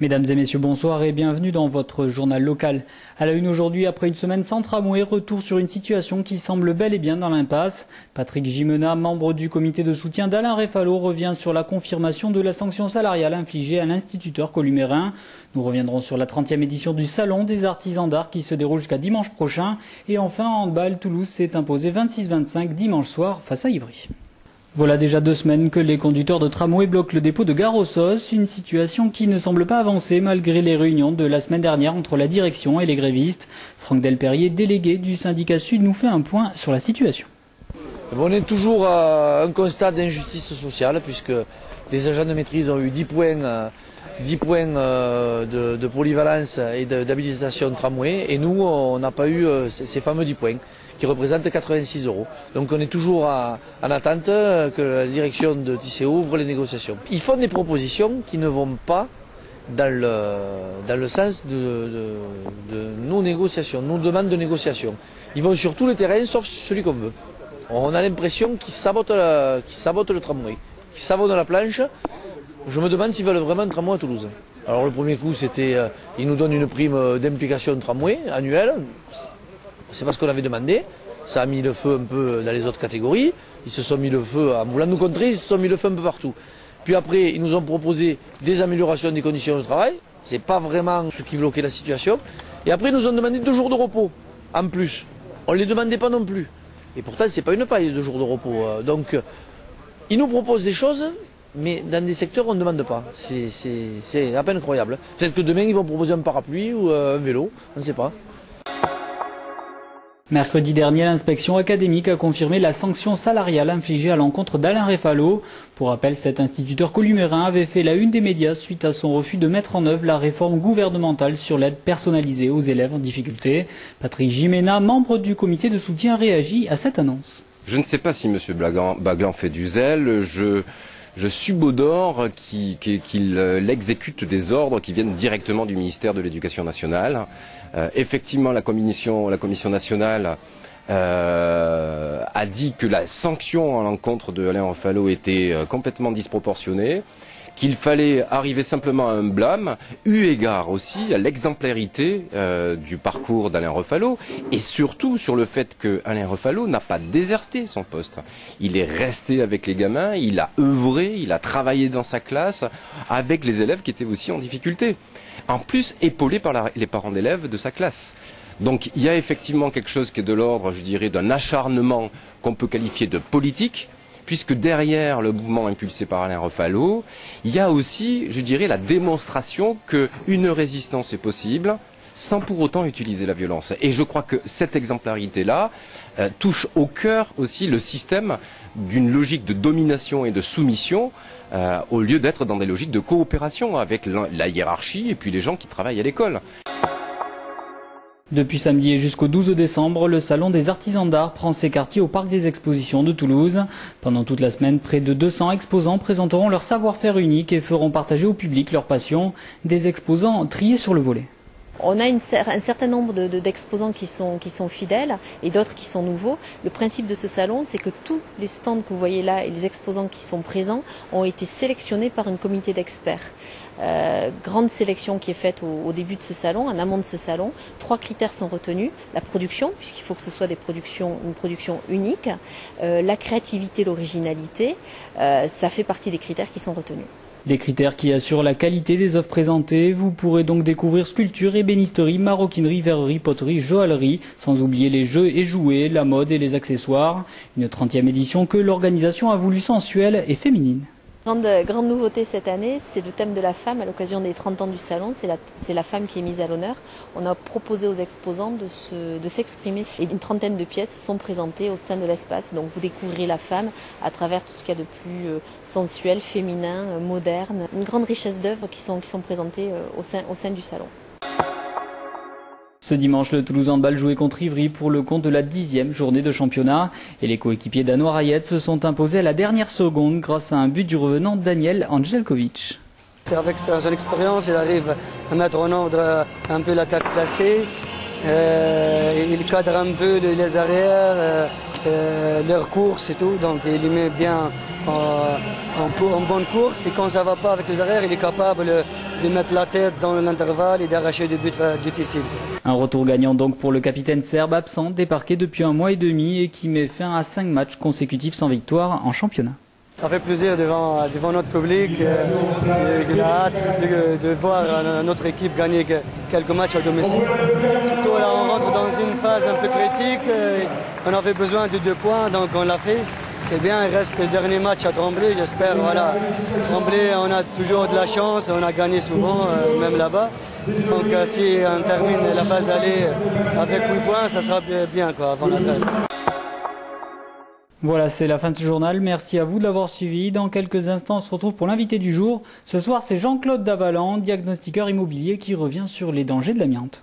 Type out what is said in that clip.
Mesdames et messieurs, bonsoir et bienvenue dans votre journal local. À la une aujourd'hui, après une semaine sans tramway, retour sur une situation qui semble bel et bien dans l'impasse. Patrick Gimena, membre du comité de soutien d'Alain Réfalo, revient sur la confirmation de la sanction salariale infligée à l'instituteur columérin. Nous reviendrons sur la 30e édition du Salon des artisans d'art qui se déroule jusqu'à dimanche prochain. Et enfin, en handball, Toulouse s'est imposé 26-25 dimanche soir face à Ivry. Voilà déjà 2 semaines que les conducteurs de tramway bloquent le dépôt de Gare aux Sosses, une situation qui ne semble pas avancer malgré les réunions de la semaine dernière entre la direction et les grévistes. Franck Delperrier, délégué du syndicat Sud, nous fait un point sur la situation. On est toujours à un constat d'injustice sociale puisque les agents de maîtrise ont eu 10 points de polyvalence et d'habilitation de tramway et nous on n'a pas eu ces fameux 10 points qui représentent 86 €. Donc on est toujours en attente que la direction de TCO ouvre les négociations. Ils font des propositions qui ne vont pas dans le sens de nos négociations, nos demandes de négociation. Ils vont sur tous les terrains sauf celui qu'on veut. On a l'impression qu'ils sabotent le tramway, qu'ils sabotent la planche. Je me demande s'ils veulent vraiment un tramway à Toulouse. Alors le premier coup c'était, ils nous donnent une prime d'implication de tramway annuelle. C'est pas ce qu'on avait demandé. Ça a mis le feu un peu dans les autres catégories. Ils se sont mis le feu en voulant nous contrer, ils se sont mis le feu un peu partout. Puis après, ils nous ont proposé des améliorations des conditions de travail. C'est pas vraiment ce qui bloquait la situation. Et après, ils nous ont demandé 2 jours de repos en plus. On ne les demandait pas non plus. Et pourtant, c'est pas une paille, 2 jours de repos. Donc, ils nous proposent des choses, mais dans des secteurs où on ne demande pas. C'est à peine croyable. Peut-être que demain, ils vont proposer un parapluie ou un vélo, on ne sait pas. Mercredi dernier, l'inspection académique a confirmé la sanction salariale infligée à l'encontre d'Alain Réfalo. Pour rappel, cet instituteur columérin avait fait la une des médias suite à son refus de mettre en œuvre la réforme gouvernementale sur l'aide personnalisée aux élèves en difficulté. Patrick Gimena, membre du comité de soutien, réagit à cette annonce. Je ne sais pas si M. Baglan fait du zèle. Je subodore qu'il exécute des ordres qui viennent directement du ministère de l'Éducation nationale. Effectivement, la commission nationale a dit que la sanction à l'encontre de Alain Réfalo était complètement disproportionnée, qu'il fallait arriver simplement à un blâme, eu égard aussi à l'exemplarité du parcours d'Alain Réfalo et surtout sur le fait que Alain Réfalo n'a pas déserté son poste. Il est resté avec les gamins, il a œuvré, il a travaillé dans sa classe avec les élèves qui étaient aussi en difficulté. En plus, épaulé par les parents d'élèves de sa classe. Donc il y a effectivement quelque chose qui est de l'ordre, je dirais, d'un acharnement qu'on peut qualifier de politique, puisque derrière le mouvement impulsé par Alain Réfalo, il y a aussi, je dirais, la démonstration qu'une résistance est possible sans pour autant utiliser la violence. Et je crois que cette exemplarité-là touche au cœur aussi le système d'une logique de domination et de soumission au lieu d'être dans des logiques de coopération avec la hiérarchie et puis les gens qui travaillent à l'école. Depuis samedi et jusqu'au 12 décembre, le Salon des artisans d'art prend ses quartiers au Parc des Expositions de Toulouse. Pendant toute la semaine, près de 200 exposants présenteront leur savoir-faire unique et feront partager au public leur passion. Des exposants triés sur le volet. On a un certain nombre d'exposants qui sont fidèles et d'autres qui sont nouveaux. Le principe de ce salon, c'est que tous les stands que vous voyez là et les exposants qui sont présents ont été sélectionnés par un comité d'experts. Grande sélection qui est faite au début de ce salon, en amont de ce salon. 3 critères sont retenus. La production, puisqu'il faut que ce soit une production unique. La créativité, l'originalité, ça fait partie des critères qui sont retenus. Des critères qui assurent la qualité des œuvres présentées. Vous pourrez donc découvrir sculpture, ébénisterie, maroquinerie, verrerie, poterie, joaillerie, sans oublier les jeux et jouets, la mode et les accessoires. Une 30e édition que l'organisation a voulu sensuelle et féminine. Grande nouveauté cette année, c'est le thème de la femme à l'occasion des 30 ans du salon, c'est la femme qui est mise à l'honneur. On a proposé aux exposants de s'exprimer et une 30aine de pièces sont présentées au sein de l'espace. Donc vous découvrirez la femme à travers tout ce qu'il y a de plus sensuel, féminin, moderne. Une grande richesse d'œuvres qui sont présentées au sein du salon. Ce dimanche, le Toulouse Handball jouait contre Ivry pour le compte de la 10e journée de championnat. Et les coéquipiers danois Rayet se sont imposés à la dernière seconde grâce à un but du revenant Daniel Angelkovic. Avec son expérience, il arrive à mettre en ordre un peu l'attaque placée. Il cadre un peu les arrières, leurs courses et tout, donc il les met bien en bonne course. Et quand ça ne va pas avec les arrières, il est capable de mettre la tête dans l'intervalle et d'arracher des buts difficiles. Un retour gagnant donc pour le capitaine serbe absent, débarqué depuis 1 mois et demi et qui met fin à 5 matchs consécutifs sans victoire en championnat. Ça fait plaisir devant notre public, il a hâte de voir notre équipe gagner quelques matchs à domicile. Surtout là, on rentre dans une phase un peu critique, on avait besoin de 2 points, donc on l'a fait. C'est bien, il reste le dernier match à Tremblay, j'espère. Voilà. Tremblay, on a toujours de la chance, on a gagné souvent, même là-bas. Donc si on termine la phase aller avec 8 points, ça sera bien quoi, avant la trêve. Voilà, c'est la fin de ce journal. Merci à vous de l'avoir suivi. Dans quelques instants, on se retrouve pour l'invité du jour. Ce soir, c'est Jean-Claude Davalan, diagnostiqueur immobilier, qui revient sur les dangers de l'amiante.